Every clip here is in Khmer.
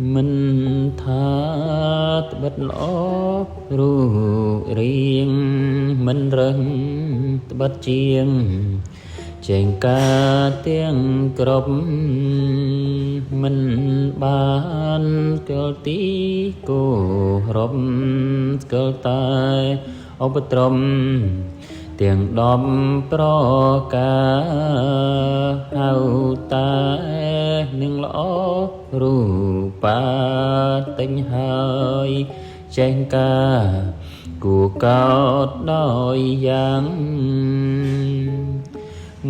មិនថាត្បិតល្អរូបរាងមិនរឹងត្បិតជាងចេងការទាំងគ្រប់មិនបានស្គាល់ទីគោរពស្គាល់តែឧបទ្រពទាំង10ប្រការហៅតែនឹងល្អរូបាទិញហើយចេងការគួរកោតដោយយ៉ាង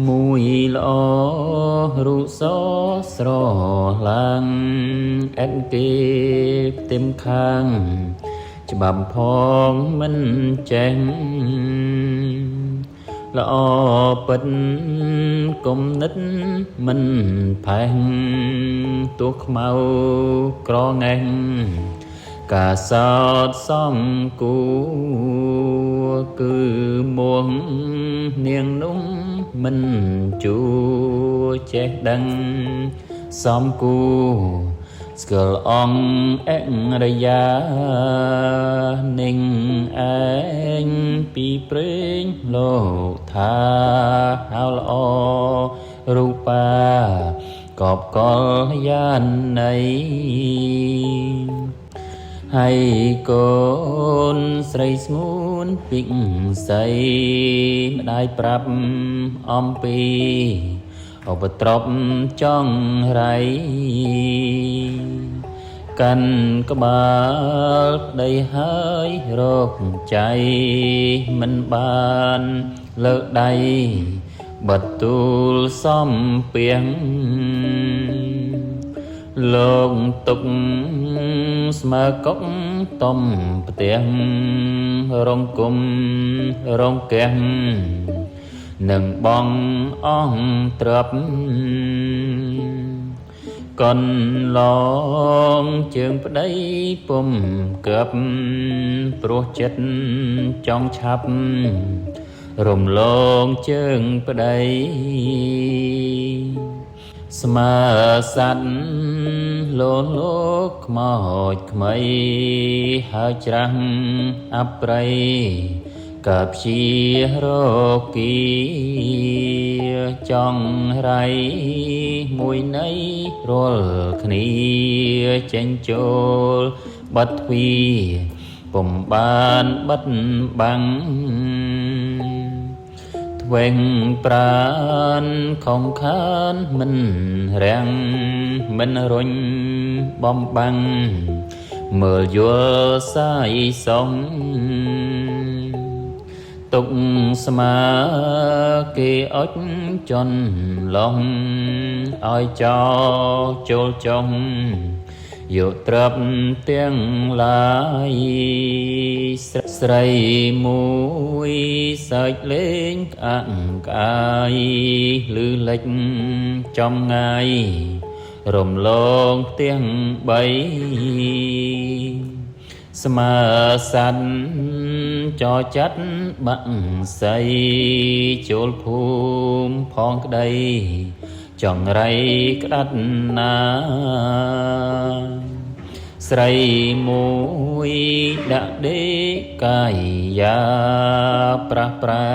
មួយល្អរូបសស្រឡាំងអិតគេផ្ទឹមខាងច្បាប់ផងមិនចេះល្អពិតគំនិតមិនផេះទោះខ្មៅក្រងែងការសោតសំគួរគឺមួងនាងនោះមិនជួចេះដឹងសំគួរស្គាល់អង្គអរិយានឹងឯងពីព្រេងលោកថាហៅល្អរូបាកបកលយាននៃហើយកូនស្រីស្ងួនពិសីម្ដាយប្រាប់អំពីឧបទ្រពចង់រៃកាន់ក្បាលប្តីហើយរកใจមិនបានលើកដៃបទូលសំពីងលោកទុកស្មើកុកតំផ្ទាំងរងគុំរងកែងនឹងបងអងទ្រពកនឡងជើងប្តីពុំកើបព្រោះចិត្តចង់ឆាប់រំលងជើងប្តីស្មើសัตว์លនលោកខ្មោចខ្មៃហើយច្រាស់អប្រៃកាព្យារគីចង់រៃមួយណៃរាល់គ្នាចេញចូលបាត់ទ្វីពុំបានបាត់បាំងធ្វេងប្រានខំខានមិនរាំងមិនរុញបំបាំងមើលយល់សាយសំទុកស្មាគេអុចចន់ឡងឲ្យចោចូលចុងយកទ្រពទាំងឡាយស្រីមួយសើចលេងក្អាក់ក្អាយលឺលិចចំងាយរំលងទាំងបីស្មើសัตว์ចោចាត់បាក់សៃចូលភូមិផងក្តីចង្រៃក្តាត់ណាស្រីមួយដាក់ដេកកាយាប្រះប្រែ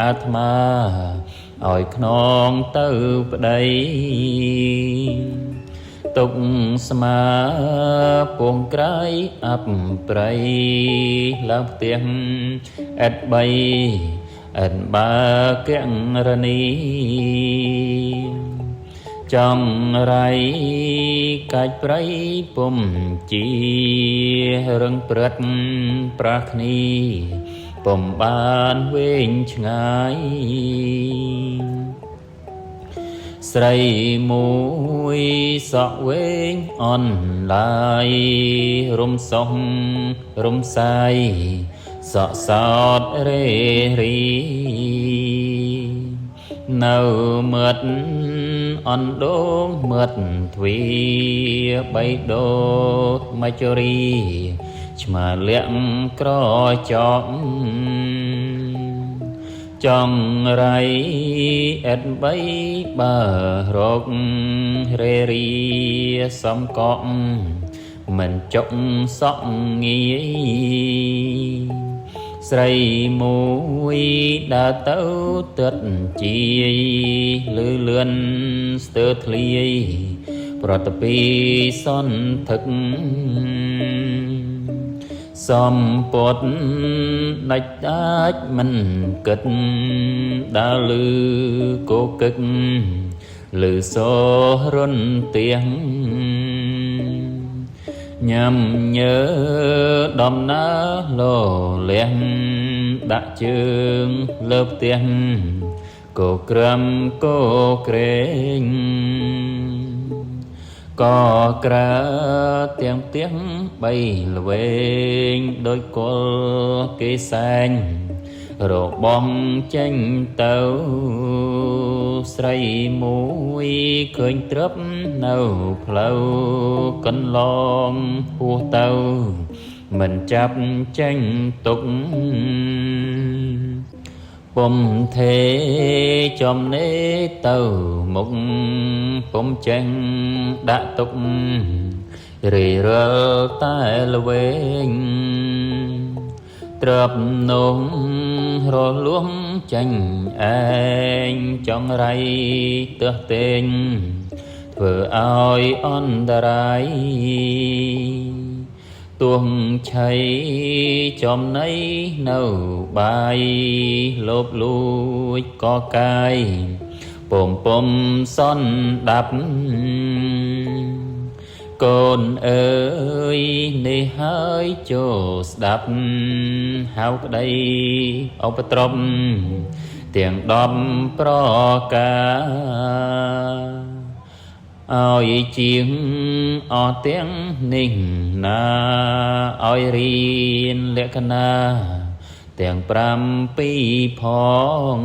អាត្មាឲ្យខ្នងទៅប្តីទុកស្មាពងក្រៃអបប្រៃឡើងផ្ទះអិតបីអិនបាករនីចង់រៃកាច់ប្រៃពុំជារឹងព្រឹកប្រាស់គ្នាពុំបានវែងឆ្ងាយស្រីមួយសក់វែងអនឡាយរំសងរំសាយសក់សោតរេរីនៅមឺតអនដូងមឺតទ្វីបៃដូមច្ចរីឆ្មាលាក់ក្រចក trong rai ết bấy bờ rốc rê ri xóm cọng mình trông sóc nghĩ sầy mũi đã tấu tết chi lư lươn sơ thli protopi son thực xóm bột đạch đách mình kịch đã lư cố kịch lư số run tiếng nhằm nhớ đom ná lô len đã chương lớp tiếng cô krem cô kênh có kra tiếng bay lên đôi cô cây xanh rồi bom tranh tàu sấy mũi khơi trớp nâu lâu cân lon hua tàu mình chắp tranh tục bom thế chom nế tàu mục bom tranh đã tục rì rơ tai lवेnh trập nôm rồi luống tranh anh trong rai tơ tên vừa ai on đài tuồng cháy chom nấy nâu bay lốp lùi có cay pom pom son đạp con ơi nê hỡi chỗ đạp hao đây ông patrom tiếng đom pro ca ôi chiêng o tiếng ninh na ôi rin lệ na tiếng pram pi phong